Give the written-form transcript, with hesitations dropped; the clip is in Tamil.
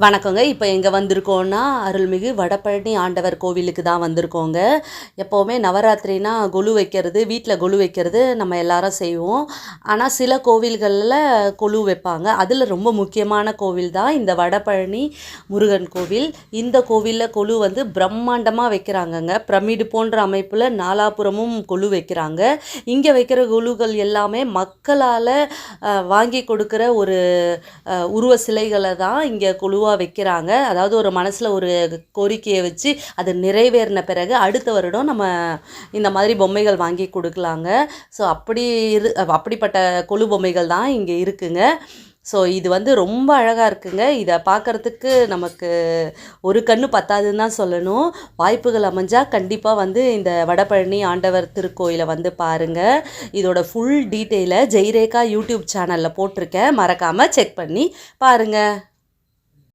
வணக்கங்க. இப்போ எங்கே வந்திருக்கோன்னா, அருள்மிகு வடபழனி ஆண்டவர் கோவிலுக்கு தான் வந்திருக்கோங்க. எப்போவுமே நவராத்திரினா கொலு வைக்கிறது, வீட்டில் கொலு வைக்கிறது நம்ம எல்லாரும் செய்வோம். ஆனால் சில கோவில்களில் கொலு வைப்பாங்க. அதில் ரொம்ப முக்கியமான கோவில் தான் இந்த வடபழனி முருகன் கோவில். இந்த கோவிலில் கொலு வந்து பிரம்மாண்டமாக வைக்கிறாங்கங்க. பிரமிடு போன்ற அமைப்பில் நாலாபுறமும் கொலு வைக்கிறாங்க. இங்கே வைக்கிற கொலுகள் எல்லாமே மக்களால் வாங்கி கொடுக்குற ஒரு உருவ சிலைகளை தான் இங்கே கொலுவாக வைக்கிறாங்க. அதாவது ஒரு மனசில் ஒரு கோரிக்கையை வச்சு அது நிறைவேறின பிறகு அடுத்த வருடம் நம்ம இந்த மாதிரி பொம்மைகள் வாங்கி கொடுக்கலாங்க. ஸோ அப்படிப்பட்ட கொலு பொம்மைகள் தான் இங்கே இருக்குங்க. ஸோ இது வந்து ரொம்ப அழகாக இருக்குங்க. இதை பார்க்குறதுக்கு நமக்கு ஒரு கண்ணு பத்தாதுன்னு தான் சொல்லணும். வாய்ப்புகள் அமைஞ்சால் கண்டிப்பாக வந்து இந்த வடபழனி ஆண்டவர் திருக்கோயிலை வந்து பாருங்கள். இதோட ஃபுல் டீட்டெயிலை ஜெய்ரேகா யூடியூப் சேனலில் போட்டிருக்கேன். மறக்காமல் செக் பண்ணி பாருங்கள்.